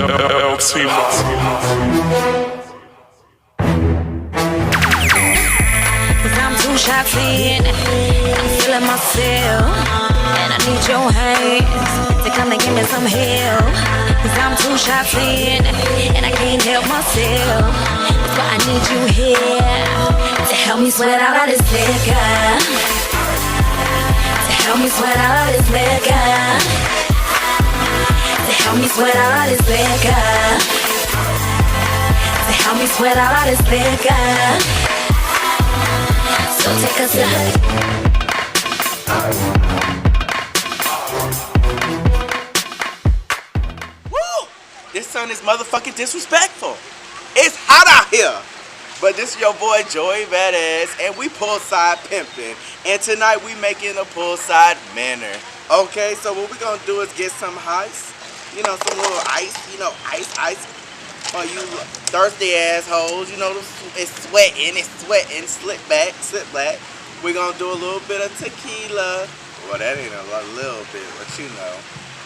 LT Cause I'm 2 shots in, I'm feeling myself, and I need your hands to come and give me some help. Cause I'm 2 shots in, and I can't help myself. That's why I need you here to help me sweat out all this liquor. To help me sweat out all this liquor. To help me sweat out all this liquor. To help me sweat out all this liquor. So take a sip. Woo! This son is motherfucking disrespectful. It's hot out here. But this is your boy Joey Badass, and we poolside pimping. And tonight we making a poolside manor. Okay, so what we gonna do is get some ice. You know, some little ice. You know, ice. For you thirsty assholes, you know, it's sweating, slip back. We're gonna do a little bit of tequila. Well, that ain't a little bit, but you know.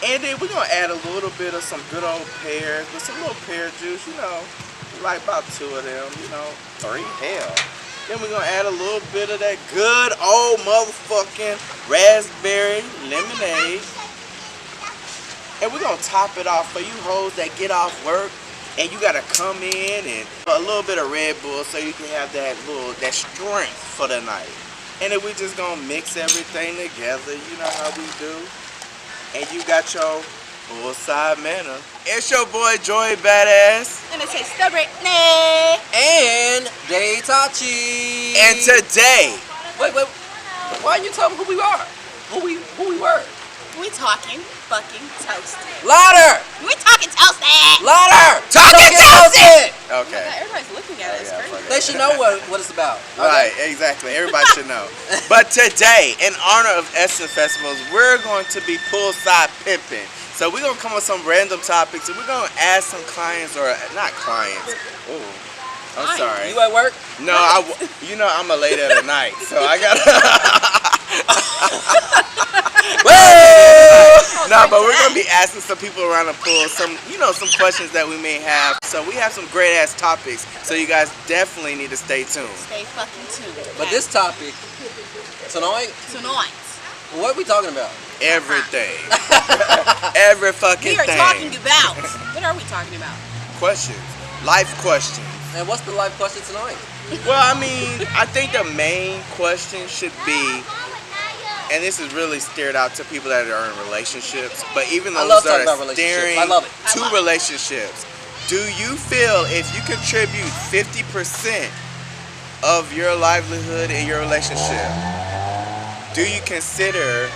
And then we're gonna add a little bit of some good old pears, with some little pear juice, you know. Like about 2 of them, you know, 3, hell. Then we're gonna add a little bit of that good old motherfucking raspberry lemonade. And we're gonna top it off for you hoes that get off work and you gotta come in and a little bit of Red Bull so you can have that strength for the night. And then we just gonna mix everything together, you know how we do. And you got your poolside manor. It's your boy Joey Badass. And it's Sister Brittany. And Daytachi. And today, Wait. Why are you telling me who we are? Who we were? We talking fucking toasted. Louder! We talking toasted. Louder! Talking toasted! Oh Okay. my God, everybody's looking at us. yeah, Crazy. fuck it. They should know what it's about. Right, exactly. Everybody should know. But today, in honor of Essence Festivals, we're going to be poolside pimping. So we're going to come up with some random topics and we're going to ask some clients, or not clients. Ooh, I'm sorry. You at work? No, you know I'm a lady of the night, so I got No, but we're gonna be asking some people around the pool some questions that we may have. So we have some great ass topics. So you guys definitely need to stay tuned. Stay fucking tuned. But this topic, tonight, what are we talking about? Everything. Every fucking We are thing. talking about. What are we talking about? Questions. Life questions. And what's the life question tonight? Well, I mean, I think the main question should be, and this is really steered out to people that are in relationships, but even I those love that talking are about relationships. steering I love it. to relationships, do you feel if you contribute 50% of your livelihood in your relationship, do you consider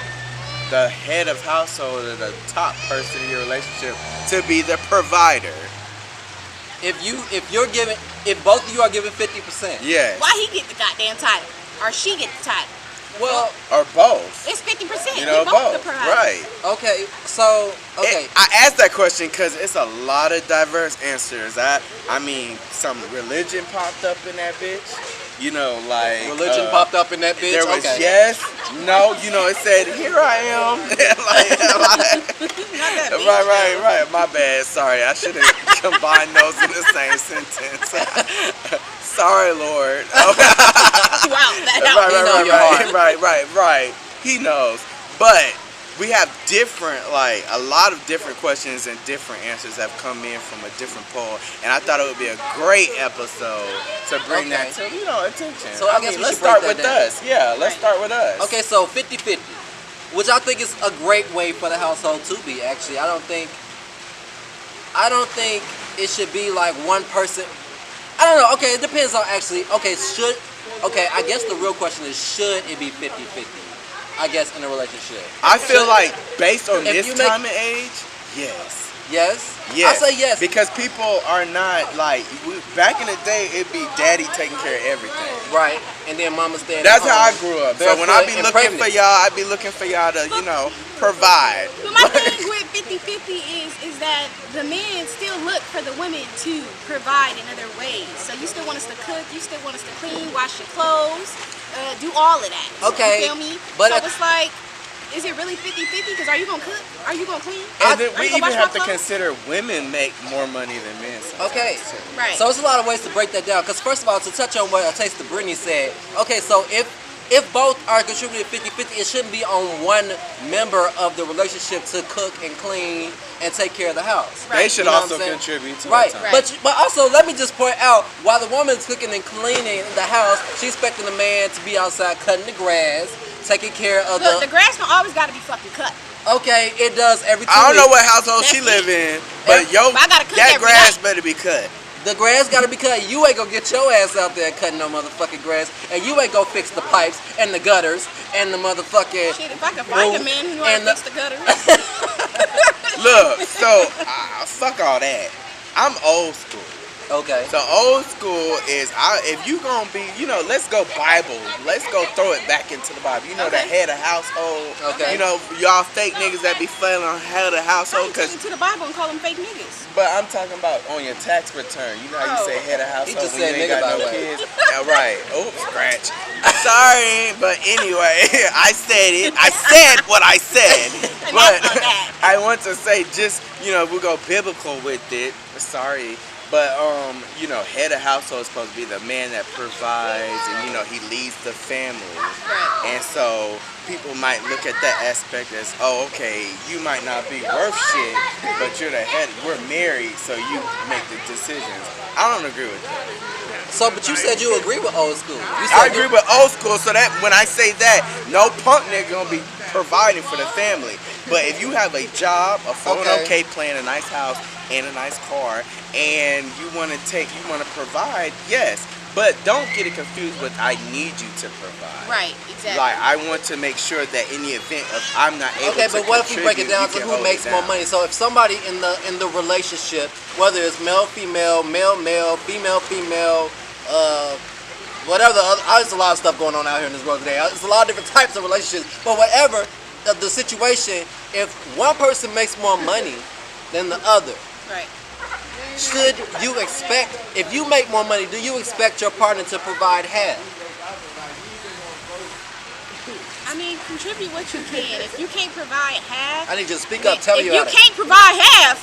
the head of household or the top person in your relationship to be the provider? If both of you are giving 50%. Yes. Why he get the goddamn title? Or she get the title? Well, Or both. It's 50%. You know, we both the both. provider. Right. okay, so I asked that question because it's a lot of diverse answers. I mean, some religion popped up in that bitch. You know, like religion popped up in that bitch. There was okay. yes, no. You know, it said, "Here I am." Right. My bad. Sorry, I should have combined those in the same sentence. Sorry, Lord. Wow, that helped. Right. He knows, but we have a lot of different questions and different answers have come in from a different poll, and I thought it would be a great episode to bring that to attention. So I guess we let's should break start with that down. us. Yeah, let's start with us. Okay, so 50-50, which I think is a great way for the household to be. Actually, I don't think it should be like one person. I don't know. Okay, it depends on actually. Okay, I guess the real question is, should it be 50-50? I guess in a relationship. I feel like based on this you make- time and age, yes. Yes? Yes. I say yes. Because people are not like back in the day. It'd be daddy taking care of everything. Right, and then mama staying That's at how I home, grew up. So when I be barefoot and looking for pregnant. y'all, I be looking for y'all to provide. But my thing with 50-50 is that the men still look for the women to provide in other ways. So you still want us to cook, you still want us to clean, wash your clothes, do all of that. Okay, You feel me? but so it's like is it really 50-50? Because are you gonna cook? Are you gonna clean? And then Are we you gonna even wash have to my clothes? consider women make more money than men. sometimes, Okay. too. Right. So it's a lot of ways to break that down. Because first of all, to touch on what Taste of Brittany said, okay, so if both are contributing 50-50, it shouldn't be on one member of the relationship to cook and clean and take care of the house. They should You know what also I'm saying? contribute to Right. it. Right. But also, let me just point out, while the woman's cooking and cleaning the house, she's expecting the man to be outside cutting the grass, taking care of Look, the grass don't always gotta be fucking cut. Okay, it does every 2 I don't know weeks. what household she That's live in, but yo, But I gotta cook that every grass day. better be cut. The grass gotta be cut. You ain't gonna get your ass out there cutting no motherfucking grass, and you ain't gonna fix the pipes and the gutters and the motherfucking. Shit, if I could find a roof man who know and how to fix the gutter. Look, so fuck all that. I'm old school. Okay. So old school is if you gonna be, let's go Bible. Let's go throw it back into the Bible. You know, the Okay. head of household. Okay. You know, y'all fake niggas that be flailing on head of I household. ain't taking to the Bible and call them fake niggas. But I'm talking about on your tax return. You know how you Oh. say head of household just when said you ain't nigga, got by no the way. kids. Yeah, right. Oh, scratch. Sorry, but anyway, I said it. I said what I said. But Enough of that. I want to say just, we'll go biblical with it. Sorry. But, head of household is supposed to be the man that provides and, he leads the family. Right. And so people might look at that aspect as, oh, okay, you might not be worth shit, but you're the head. We're married, so you make the decisions. I don't agree with that. So, but you said you agree with old school. You I said agree with old school, so that when I say that, no punk nigga gonna be providing for the family. But if you have a job, a 401k plan, a nice house, and a nice car, and you want to provide, yes. But don't get it confused with I need you to provide. Right, exactly. Like, I want to make sure that in the event of I'm not able to Okay, but what if we break it contribute, down you to can who hold makes it more down. money? So if somebody in the relationship, whether it's male female, male male, female female, whatever the other, there's a lot of stuff going on out here in this world today. There's a lot of different types of relationships. But whatever the situation, if one person makes more money than the other, Right. should you expect, if you make more money, do you expect your partner to provide half? I mean, contribute what you can. If you can't provide half, I need you to speak up. Tell me if how you to. can't provide half,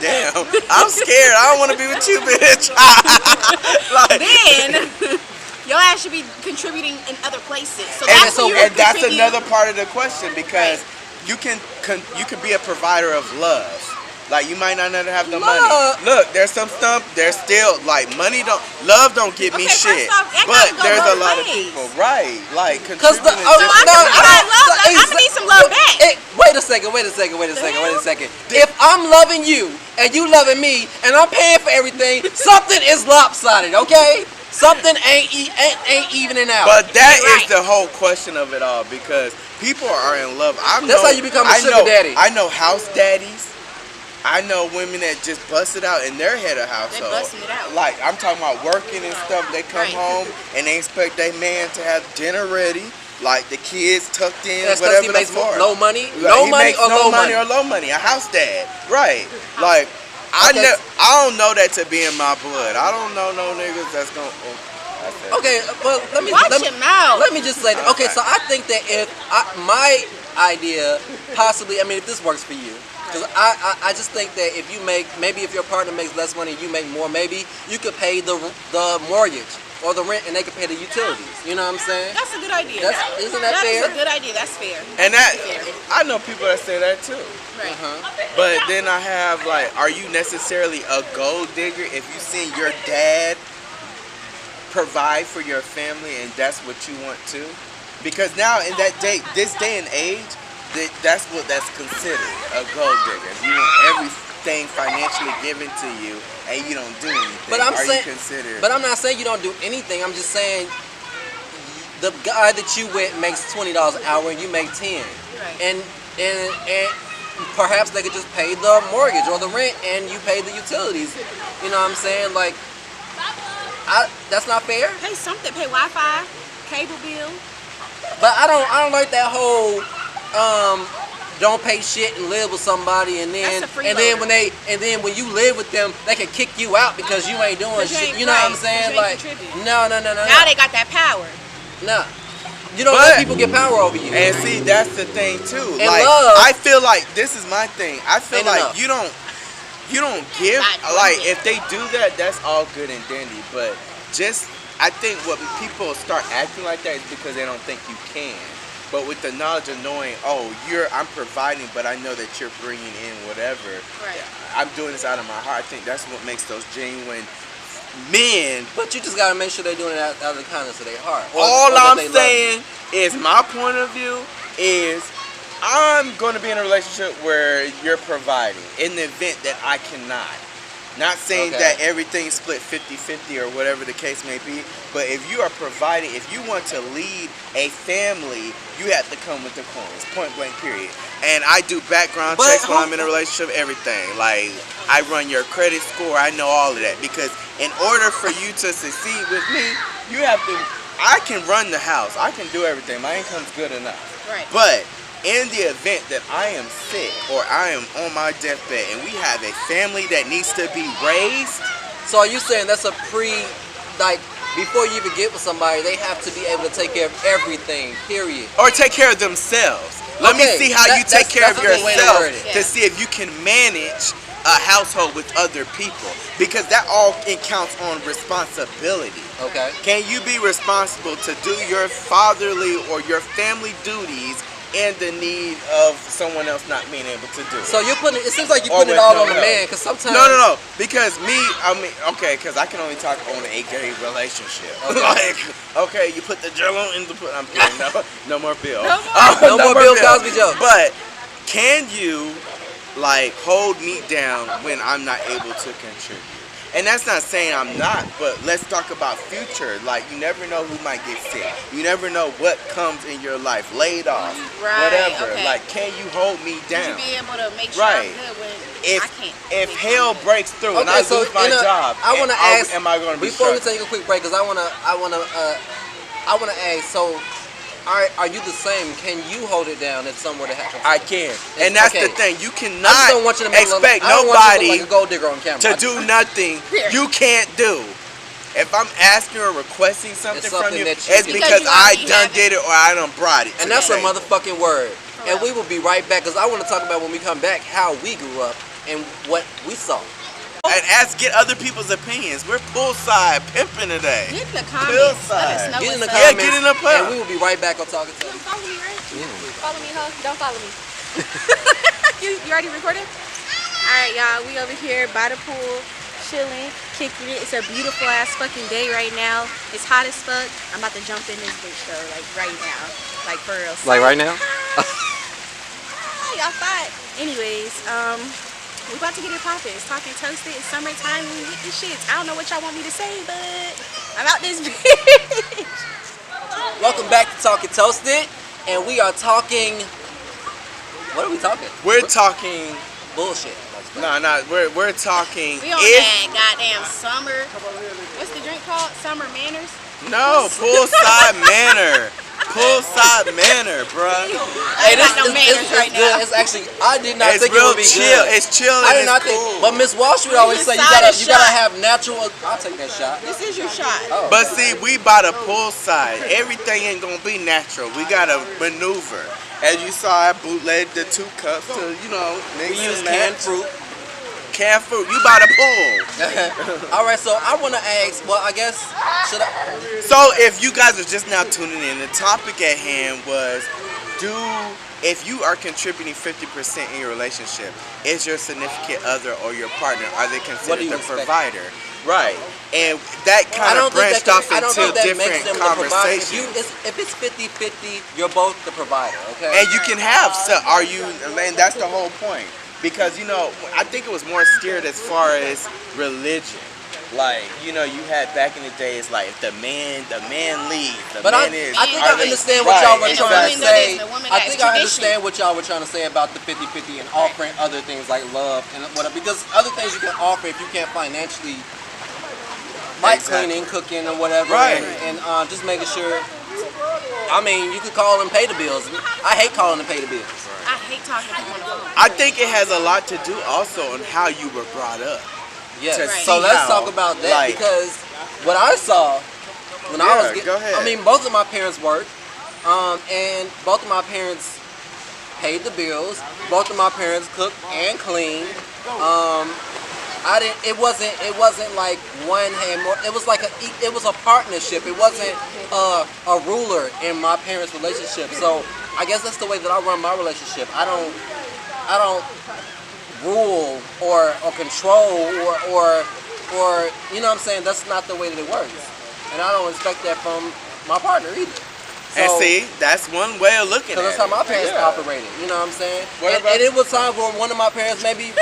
Damn, I'm scared. I don't want to be with you, bitch. Like, then your ass should be contributing in other places. So and that's so, when you and that's contribute. another part of the question because you can be a provider of love. Like you might not have the money. Love. Look, there's some stuff. There's still like love don't get me Okay, first shit. off, that But gotta go there's a both lot of ways. people, right? Like Because contributing. the So I'm gonna need some love back. Wait a second. If I'm loving you and you loving me and I'm paying for everything, something is lopsided, okay? Something ain't evening out. But that is You're right. the whole question of it all because people are in love. That's how you become a sugar daddy. I know house daddies. I know women that just bust it out in their head of household. busting it out. Like I'm talking about working and stuff. They come Right. home and they expect their man to have dinner ready, like the kids tucked in, That's because whatever he makes the fuck. low money, Like, no he money makes or no low money. or low money. A house dad, right? Like Okay. I don't know that to be in my blood. I don't know no niggas that's gonna. Oh, I said it. Okay, well Watch your mouth. let me just say that. Okay, so I think that if my idea possibly, I mean, if this works for you, because I just think that if you maybe if your partner makes less money, you make more. Maybe you could pay the mortgage or the rent, and they could pay the utilities. You know what I'm saying? That's a good idea. Isn't that That fair? is a good idea. That's fair. And that Fair. I know people that say that too. Right. But then I have like, are you necessarily a gold digger if you see your dad provide for your family and that's what you want too? Because now in this day and age, that's considered a gold digger. You want everything financially given to you and you don't do anything. But I'm saying, you considered? but I'm not saying you don't do anything. I'm just saying the guy that you with makes $20 an hour and you make 10, Right. and perhaps they could just pay the mortgage or the rent and you pay the utilities. You know what I'm saying? Like, that's not fair. Pay something. Pay Wi-Fi, cable bill. But I don't like that whole don't pay shit and live with somebody and then That's a freeloader. when you live with them they can kick you out because you ain't doing 'Cause you shit. ain't You know what I'm right, 'cause saying? you ain't Like contributing. no. Now they got that power. No. You don't let people get power over you. And see, that's the thing too. And like, love, I feel like this is my thing. I feel ain't like enough. you don't give, Not like, doing it. if they do that, that's all good and dandy. But just, I think what people start acting like that is because they don't think you can. But with the knowledge of knowing, oh, I'm providing, but I know that you're bringing in whatever. Right. I'm doing this out of my heart. I think that's what makes those genuine men. But you just gotta make sure they're doing it out of the kindness of their heart. All that I'm they love saying is my point of view is I'm going to be in a relationship where you're providing in the event that I cannot. Not saying Okay. that everything's split 50-50 or whatever the case may be, but if you are providing, if you want to lead a family, you have to come with the coins, point blank period. And I do background But checks when who- I'm in a relationship, everything. Like, I run your credit score, I know all of that. Because in order for you to succeed with me, you have to, I can run the house, I can do everything, my income's good enough. Right. But in the event that I am sick or I am on my deathbed and we have a family that needs to be raised, So are you saying that's a like, before you even get with somebody, they have to be able to take care of everything, period? or take care of themselves. Let me Okay, see how you take care of that's a good way to yourself word it. to see if you can manage a household with other people, because that all counts on responsibility. Okay. Can you be responsible to do your fatherly or your family duties and the need of someone else not being able to do it? So you're putting it seems like you're Or putting it with all no on the help. man, because sometimes No. Because because I can only talk on a gay relationship. Okay. Like, okay, you put the jello in the I'm kidding. No more Bill. No more. No more Bill Cosby jokes. But can you, like, hold me down when I'm not able to contribute? And that's not saying I'm not, but let's talk about future. Like, you never know who might get sick. You never know what comes in your life, laid off, Right, whatever. okay. Like, can you hold me Should down? you be able to make sure Right. I'm good when If I can't? if make hell sure. breaks through and I Okay, so lose my job, I want to ask. am I going to be before we struggling? take a quick break? Because I want to ask. So, are you the same? Can you hold it down if somewhere to happen? I can, and that's okay. the thing. You I cannot just don't want you to make expect I don't want you to nobody look like a gold digger on camera. to do nothing you can't do. If I'm asking or requesting something It's from something you, that you it's can- because you I already done have it. did it or I done brought it. And to that's the a table. motherfucking word. For And real. we will be right back, because I want to talk about when we come back how we grew up and what we saw. And get other people's opinions. We're poolside pimping today. Get in the comments. Let us Hillside. know Get in the what's Yeah, up. comments. get in the pub. And we will be right back on Talking You Tony. follow me, right? Follow me, huh? Don't follow me. you already recorded? All right, y'all. We over here by the pool, chilling, kicking it. It's a beautiful ass fucking day right now. It's hot as fuck. I'm about to jump in this bitch though, like right now, like for real. Like right now? Y'all thought. Anyways, we about to get it poppin'. It's Talking Toasted. It's summertime. We with the shits. I don't know what y'all want me to say, but I'm out this bitch. Welcome back to Talking Toasted. And we are talking. What are we talking? We're talking. Bullshit. We're talking. We on that goddamn summer. What's the drink called? Summer manners. No, poolside manor. Poolside manor, bruh. I ain't got no manners right good. now. It's actually, I did not It's think it real would be chill. good. It's chill I and did not it's think, cool. but Miss Walsh would always say you Side gotta a you gotta shot. have natural. I'll take that shot. This is your shot. Oh. But see, we by the poolside. Everything ain't gonna be natural. We gotta maneuver. As you saw, I bootlegged the 2 cups to, We mix use and canned match. fruit. Canned fruit. You by the pool. All right, so I want to ask. Well, I guess should I? So if you guys are just now tuning in, the topic at hand was, if you are contributing 50% in your relationship, is your significant other or your partner, are they What do considered you the expect? provider? Right. And that I kind don't of think that branched off I don't into think that makes different them the provider. conversations. If it's 50-50, you're both the provider. Okay. And you can have, and that's the whole point. Because, I think it was more steered as far as religion. Like, you had back in the days, like, if the man leads, But I think I understand what y'all were Right, trying to exactly. say. The woman I that's think I tradition. understand what y'all were trying to say about the 50-50 and offering other things like love and whatever. Because other things you can offer if you can't financially, like Exactly. cleaning, cooking, or whatever, Right. and just making sure. I mean, you could call and pay the bills. I hate calling and pay the bills. I hate talking to people on the phone. I think it has a lot to do also on how you were brought up. Yes. To Right. So see let's how, talk about that, like- because what I saw when I Yeah, was getting, go ahead. I mean, both of my parents worked. And both of my parents paid the bills. Both of my parents cooked and cleaned. I didn't. It wasn't like one had more. It was like it was a partnership. It wasn't a ruler in my parents' relationship. So I guess that's the way that I run my relationship. I don't rule or control or you know what I'm saying. That's not the way that it works, and I don't expect that from my partner either. So, and see, that's one way of looking at it. Because that's how my parents operated. You know what I'm saying? And it was time where one of my parents maybe.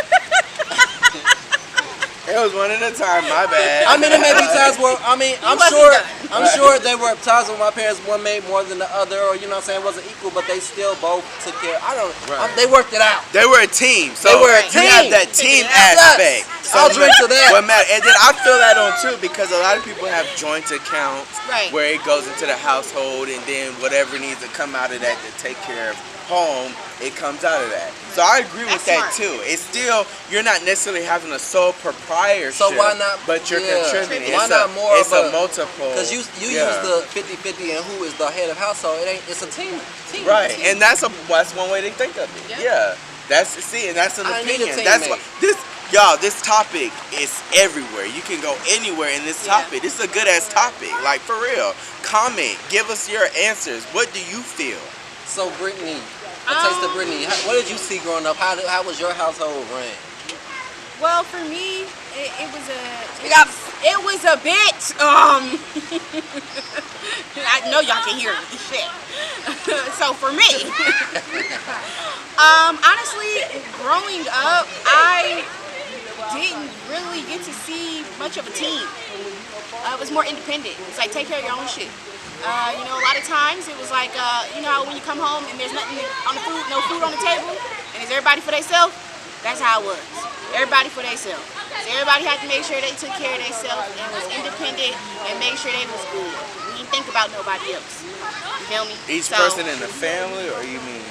It was one at a time, my bad. I mean, it may be times where, I'm sure there were times when my parents, one made more than the other, or you know what I'm saying, it wasn't equal, but they still both took care. They worked it out. They were a team. So they were a team. You have that team aspect. So I'll drink to that. And then I feel that on too, because a lot of people have joint accounts where it goes into the household, and then whatever needs to come out of that to take care of home, it comes out of that. So I agree with that too. It's still, you're not necessarily having a sole proprietorship. So why not? But you're contributing. Why not more? It's a multiple. Because you use the 50-50 and who is the head of household. It's a team. Right, team. and that's one way to think of it. Yeah. That's and that's an opinion. That's what this topic is everywhere. You can go anywhere in this topic. This is a good ass topic. Like, for real. Comment. Give us your answers. What do you feel? So Brittany, a taste of Brittany. What did you see growing up? How was your household ran? Well, for me, it was a bit. I know y'all can hear me. Shit. So for me, honestly, growing up, I didn't really get to see much of a team. It was more independent. It's like, take care of your own shit. You know, a lot of times it was like, you know, when you come home and there's nothing on the food, no food on the table, and it's everybody for themselves. That's how it was. Everybody for themselves. So everybody had to make sure they took care of themselves and was independent and made sure they was good. We didn't think about nobody else. You feel me? Each person in the family, or you mean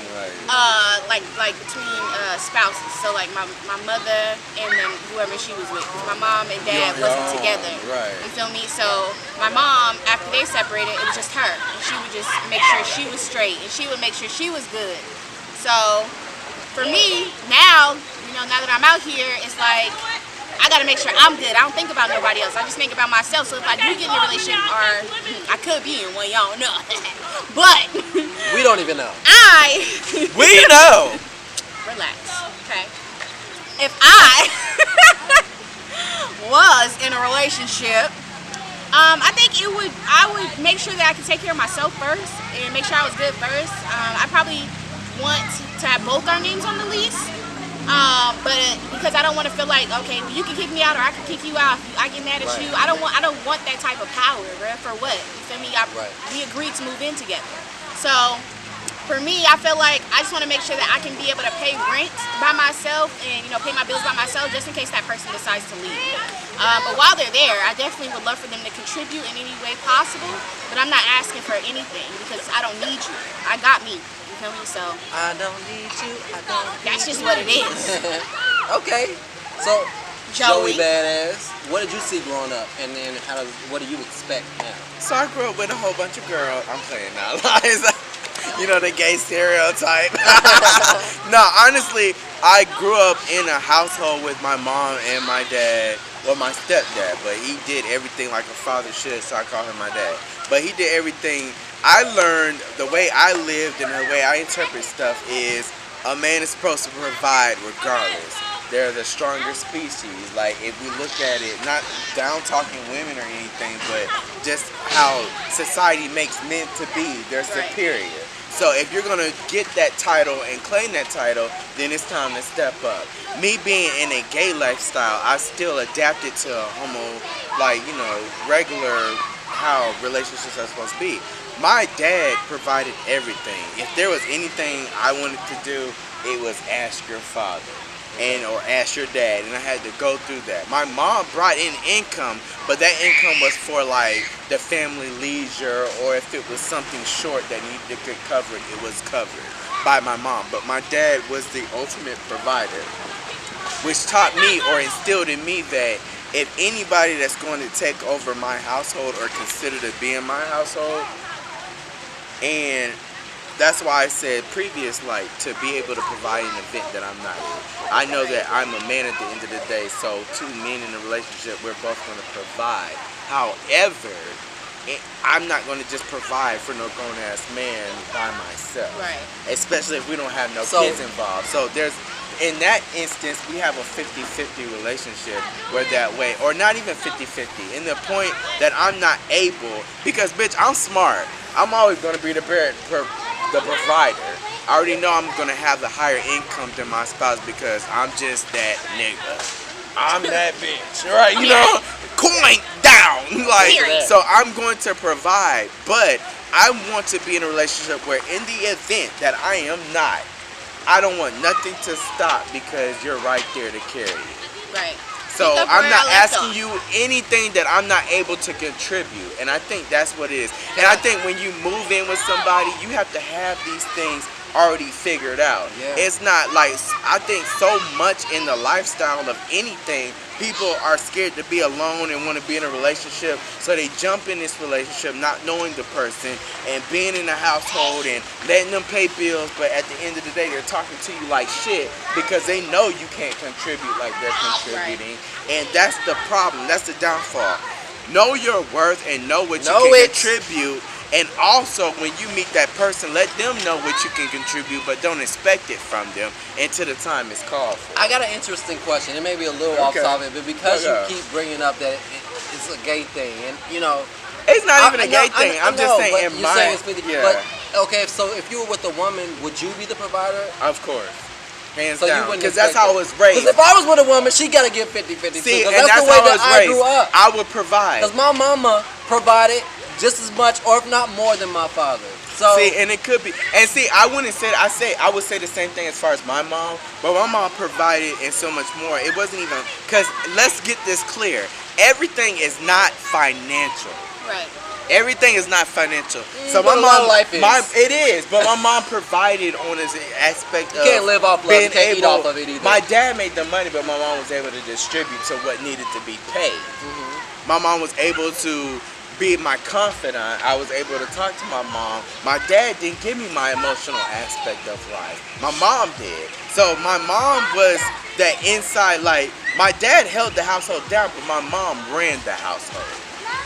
like between spouses. So like my mother and then whoever she was with. 'Cause my mom and dad wasn't together. Right. You feel me? So my mom, after they separated, it was just her. And she would just make sure she was straight, and she would make sure she was good. So for me now, you know, now that I'm out here, it's like I gotta make sure I'm good. I don't think about nobody else. I just think about myself. So if I do get in a relationship, or I could be in one, y'all know. But we don't even know. We know. Relax, okay? If I was in a relationship, I think I would make sure that I could take care of myself first and make sure I was good first. I probably want to have both our names on the lease. But because I don't want to feel like, okay, well, you can kick me out or I can kick you out. I get mad at you. I don't want that type of power, bro. For what? You feel me? We agreed to move in together. So for me, I feel like I just want to make sure that I can be able to pay rent by myself and, you know, pay my bills by myself, just in case that person decides to leave. But while they're there, I definitely would love for them to contribute in any way possible. But I'm not asking for anything because I don't need you. I got me. You feel me? So I don't need you. That's just what it is. Okay. So Joey Badass, what did you see growing up, and then what do you expect now? So I grew up with a whole bunch of girls. I'm playing now. You know, the gay stereotype. No, honestly, I grew up in a household with my mom and my dad. Well, my stepdad, but he did everything like a father should, so I call him my dad. But he did everything. I learned the way I lived and the way I interpret stuff is a man is supposed to provide regardless. They're the stronger species. Like, if we look at it, not down talking women or anything, but just how society makes men to be, they're superior. So if you're gonna get that title and claim that title, then it's time to step up. Me being in a gay lifestyle, I still adapted to a homo, like, you know, regular how relationships are supposed to be. My dad provided everything. If there was anything I wanted to do, it was ask your father or ask your dad, and I had to go through that. My mom brought in income, but that income was for like the family leisure, or if it was something short that needed to get covered, it was covered by my mom. But my dad was the ultimate provider, which taught me or instilled in me that if anybody that's going to take over my household or consider to be in my household, And that's why I said previous, like, to be able to provide an event that I'm not in. I know that I'm a man at the end of the day, so two men in a relationship, we're both going to provide. However, I'm not going to just provide for no grown-ass man by myself. Right. Especially if we don't have no kids involved. So there's, in that instance, we have a 50-50 relationship where that way, or not even 50-50, in the point that I'm not able, because, bitch, I'm smart. I'm always going to be the provider. I already know I'm going to have the higher income than my spouse because I'm just that nigga. I'm that bitch, right? You know, coin down. Like, so I'm going to provide, but I want to be in a relationship where in the event that I am not, I don't want nothing to stop because you're right there to carry it. Right. So I'm not asking you anything that I'm not able to contribute. And I think that's what it is. And I think when you move in with somebody, you have to have these things already figured out. Yeah. It's not like, I think so much in the lifestyle of anything, people are scared to be alone and want to be in a relationship. So they jump in this relationship not knowing the person and being in the household and letting them pay bills. But at the end of the day, they're talking to you like shit because they know you can't contribute like they're contributing. And that's the problem. That's the downfall. Know your worth and know what you can contribute. And also, when you meet that person, let them know what you can contribute, but don't expect it from them until the time is called for. I got an interesting question. It may be a little off topic, but because you keep bringing up that it's a gay thing, and you know, it's not even a gay thing. I'm just saying in my. But okay, so if you were with a woman, would you be the provider? Of course. Hands down, because that's how I was raised. Because if I was with a woman, she gotta give 50-50. See, and that's the way that I grew up. I would provide. Because my mama provided just as much, or if not more, than my father. So see, and it could be, and see, I wouldn't say. I would say the same thing as far as my mom, but my mom provided and so much more. It wasn't even because let's get this clear. Everything is not financial. Right. Everything is not financial. So my mom, it is, but my mom provided on this aspect of can't live off love. You can't eat off of it either. My dad made the money, but my mom was able to distribute to what needed to be paid. My mom was able to be my confidant. I was able to talk to my mom. My dad didn't give me my emotional aspect of life. My mom did. So my mom was that inside, like, my dad held the household down, but my mom ran the household.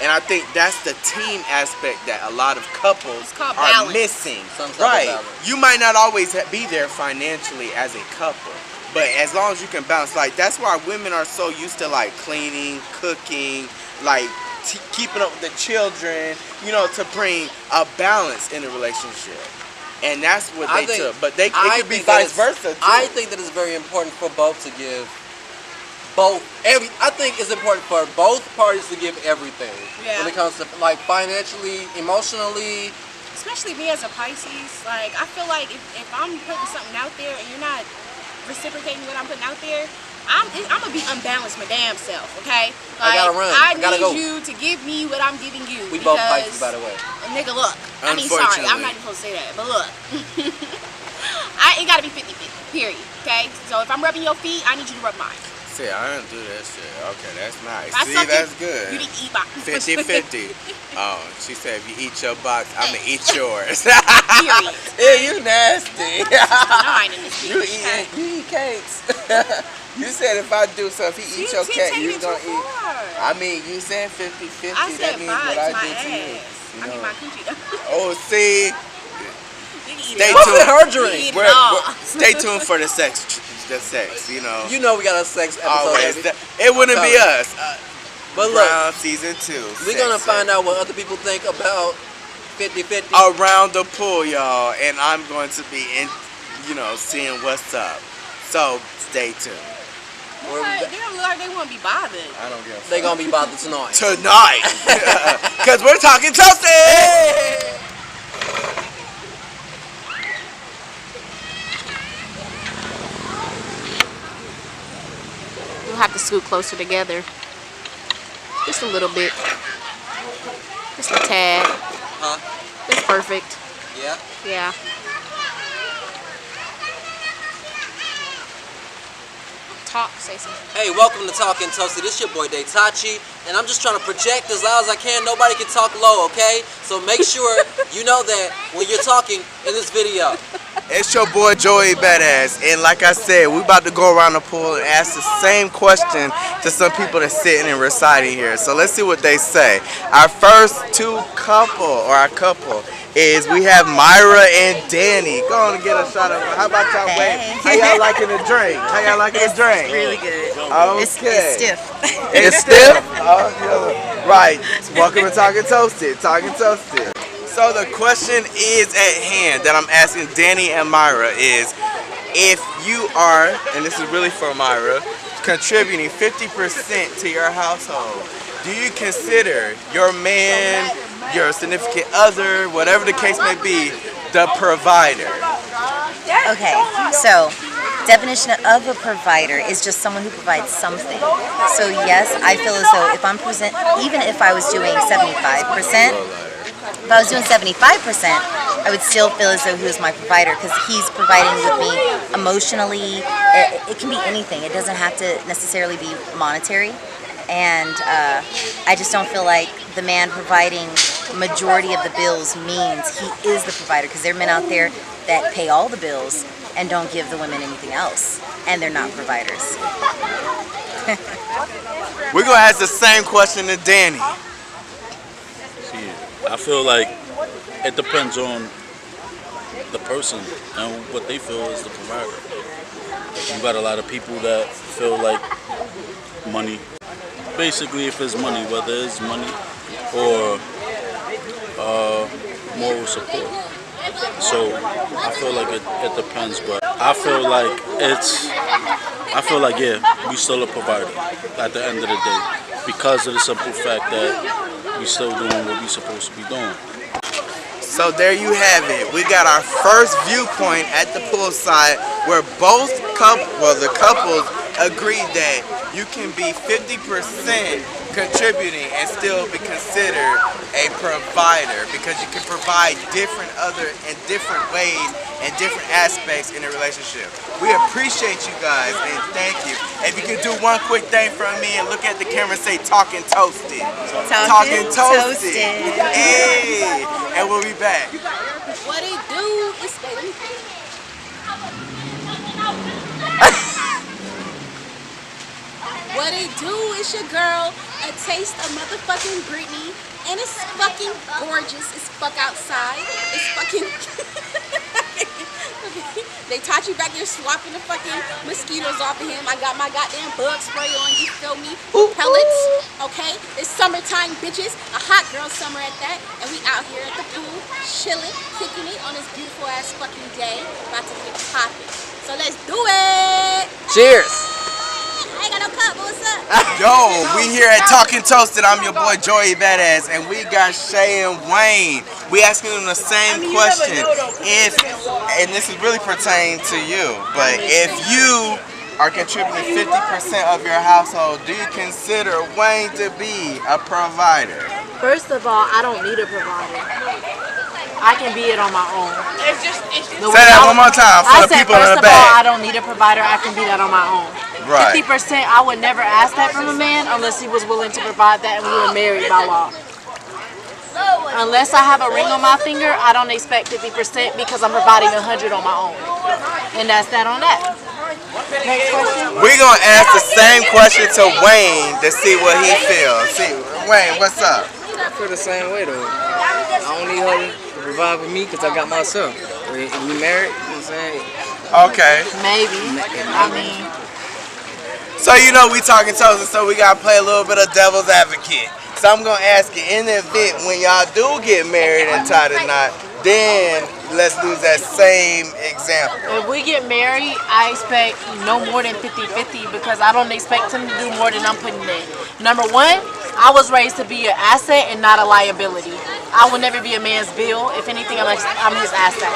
And I think that's the team aspect that a lot of couples are missing. Right. You might not always be there financially as a couple, but as long as you can balance, like, that's why women are so used to, like, cleaning, cooking, like, keeping up with the children, you know, to bring a balance in a relationship. And that's what they took. But it could be vice versa, too. I think that it's very important for both to give I think it's important for both parties to give everything. Yeah. When it comes to, like, financially, emotionally. Especially me as a Pisces, like, I feel like if I'm putting something out there and you're not reciprocating what I'm putting out there, I'm gonna be unbalanced my damn self, okay? Like, I gotta run. I need you to give me what I'm giving you. We both Pisces, by the way. Nigga, look. I mean, sorry, I'm not even supposed to say that, but look. It gotta be 50-50, period, okay? So if I'm rubbing your feet, I need you to rub mine. See, I don't do that shit. Okay, that's nice. See, that's good. You didn't eat mine. 50-50. Oh, she said if you eat your box, I'm gonna eat yours. Period. Yeah, you nasty. You eat cakes. You said if I do something, if he eats your cake, you gonna eat. I mean, you said 50-50. That means what I do to you. I mean my coochie though. Oh, see. Stay tuned. Stay tuned for the sex. The sex, you know. You know we got a sex episode. It wouldn't be us. But look, season 2. We're gonna find out what other people think about 50-50 around the pool, y'all, and I'm going to be in, you know, seeing what's up. So stay tuned. They don't look like they won't be bothered. I don't give a fuck. They gonna be bothered tonight. Tonight, because we're talking toasted. Hey! Have to scoot closer together. Just a little bit. Just a tad. Huh? It's perfect. Yeah? Yeah. talk, say something. Hey, welcome to Talking Toasty. This your boy Daytachi, and I'm just trying to project as loud as I can. Nobody can talk low, okay? So make sure you know that when you're talking in this video. It's your boy Joey Badass, and like I said, we about to go around the pool and ask the same question to some people that's sitting and reciting here. So let's see what they say. Our first our couple is we have Myra and Danny. Go on and get a shot of it. How about y'all wait? How y'all liking the drink? How y'all liking the drink? Really good. Okay. It's stiff. It's stiff? Oh, yeah. Right. Welcome to Talking Toasted. Talking Toasted. So the question is at hand that I'm asking Danny and Myra is, if you are, and this is really for Myra, contributing 50% to your household, do you consider your man, your significant other, whatever the case may be, the provider? Okay, so definition of a provider is just someone who provides something. So yes, I feel as though if I'm even if I was doing 75%, if I was doing 75%, I would still feel as though he was my provider because he's providing with me emotionally. It can be anything. It doesn't have to necessarily be monetary. And I just don't feel like the man providing majority of the bills means he is the provider, because there are men out there that pay all the bills and don't give the women anything else, and they're not providers. We're going to ask the same question to Danny. See, I feel like it depends on the person and what they feel is the provider. You got a lot of people that feel like money. Basically, if it's money, whether it's money or moral support. So I feel like it depends, but I feel like yeah, we still a provider at the end of the day, because of the simple fact that we still doing what we supposed to be doing. So there you have it. We got our first viewpoint at the poolside where both the couples agreed that you can be 50% contributing and still be considered a provider, because you can provide different ways and different aspects in a relationship. We appreciate you guys and thank you. If you could do one quick thing for me and look at the camera and say Talking Toasted. Talking Toasted. Hey, and we'll be back. What they do is what they do is your girl, a taste of motherfucking Britney, and it's fucking gorgeous as fuck outside. It's fucking They taught you back there swapping the fucking mosquitoes off of him. I got my goddamn bug spray on, you feel me? Pellets, okay? It's summertime, bitches. A hot girl summer at that. And we out here at the pool, chilling, kicking it on this beautiful ass fucking day. About to get popping. So let's do it! Cheers! I ain't got no cup, but what's up? Yo, we here at Talking Toasted. I'm your boy Joey Badass, and we got Shay and Wayne. We asking them the same question. And this is really pertaining to you, but if you are contributing 50% of your household, do you consider Wayne to be a provider? First of all, I don't need a provider. I can be it on my own. Say that one more time for the people in the First of all, I back. don't need a provider. I can be that on my own. Right. 50%, I would never ask that from a man unless he was willing to provide that and we were married by law. Unless I have a ring on my finger, I don't expect 50% because I'm providing 100 on my own. And that's that on that. Next question. We're going to ask the same question to Wayne to see what he feels. See, Wayne, what's up? I feel the same way though. I don't need her to provide for me because I got myself. If we married, you know what I'm saying? Okay. Maybe. I mean. So you know we Talking Toasted, so we gotta play a little bit of devil's advocate. So I'm gonna ask you, in the event when y'all do get married and tied a knot, then let's use that same example. If we get married, I expect no more than 50-50 because I don't expect him to do more than I'm putting in. Number one, I was raised to be an asset and not a liability. I will never be a man's bill. If anything, I'm his asset.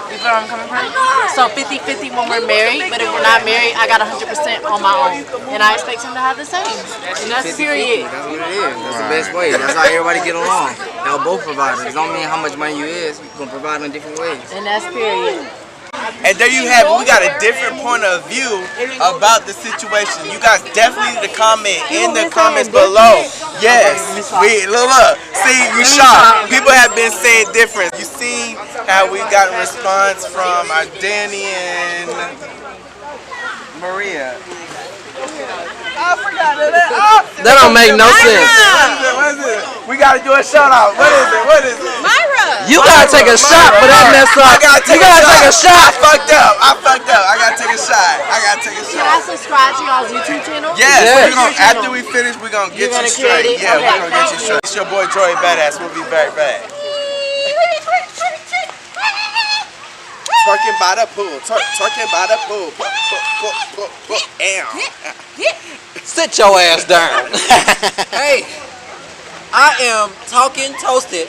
You feel where I'm coming from? So 50-50 when we're married, but if we're not married, I got 100% on my own. And I expect him to have the same. And that's 50-50, period. That's what it is. That's the best way. That's how everybody get along. Y'all both providers. It don't mean how much money you is. You're going to provide in different ways. And that's period. And there you have it. We got a different point of view about the situation. You guys definitely need to comment in the comments below. Yes, look. See, you shocked. People have been saying different. You seen how we got a response from our Danny and Maria. I forgot that. That don't make no sense. What is it? We gotta do a shout out. What is it? Myra. You gotta take a shot for that mess up. I gotta take a shot. shot. I fucked up. I gotta take a shot. Can I subscribe to y'all's YouTube channel? Yes. After we finish, we're gonna get you straight. Yeah, we're gonna get you straight. It's your boy Joey Badass. We'll be right back. Twerking by the pool. Twerking by the pool. Sit your ass down. Hey, I am talking toasted.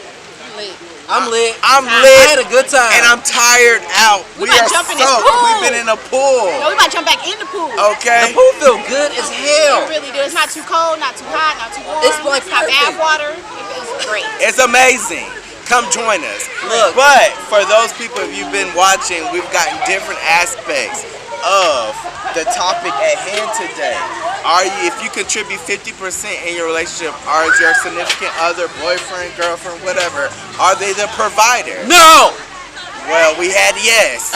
I'm lit. I'm I lit. had a good time. And I'm tired out. We might are jump in this soaked. pool. We've been in a pool. No, we might jump back in the pool. Okay. The pool feel good as hell. It really do. It's not too cold, not too hot, not too warm. It's like got perfect. bath water. It's great. It's amazing. Come join us. Look. But for those people, if you've been watching, we've gotten different aspects of the topic at hand today. If you contribute 50% in your relationship, are your significant other, boyfriend, girlfriend, whatever, are they the provider? No. Well, we had yes.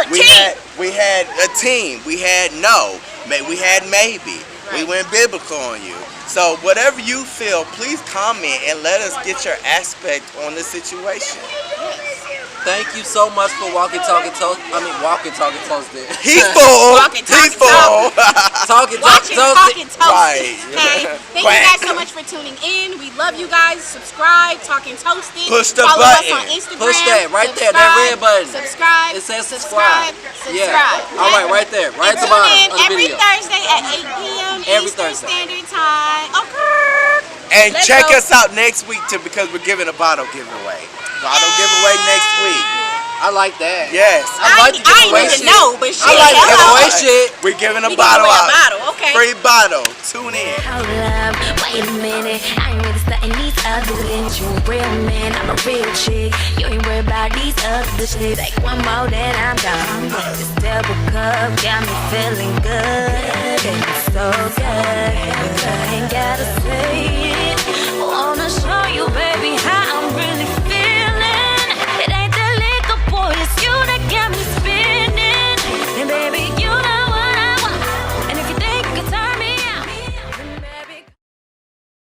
We had a team. We had no. We had maybe. We went biblical on you. So whatever you feel, please comment and let us get your aspect on the situation. Thank you so much for walking, talking, toasted. He's full. Walking, He's talking, full. Talking, Watching, talking, toasted. Right. Okay. Thank you guys so much for tuning in. We love you guys. Subscribe, Talking Toasted. Push the Follow button. us on Instagram. Push that right there, that red button. Subscribe. It says subscribe. Subscribe. Yeah. All right, right there, right at the Tune bottom in of the every video. Thursday at 8 p.m. Every Eastern Thursday. Standard Time. Okay. And Let's check go. us out next week too, because we're giving a bottle giveaway. Bottle giveaway next week. I like that. Yes. I like the I ain't giveaway even shit. know, but shit. I like the hello. giveaway shit. We're giving a We bottle giving out. away a bottle, okay. Free bottle. Tune in. Hold up, wait a minute. I ain't really studying these others. Ain't you a real man? I'm a real chick. You ain't worried about these other shit. Like one more, then I'm done. This double cup got me feeling good. It's so good. I ain't gotta say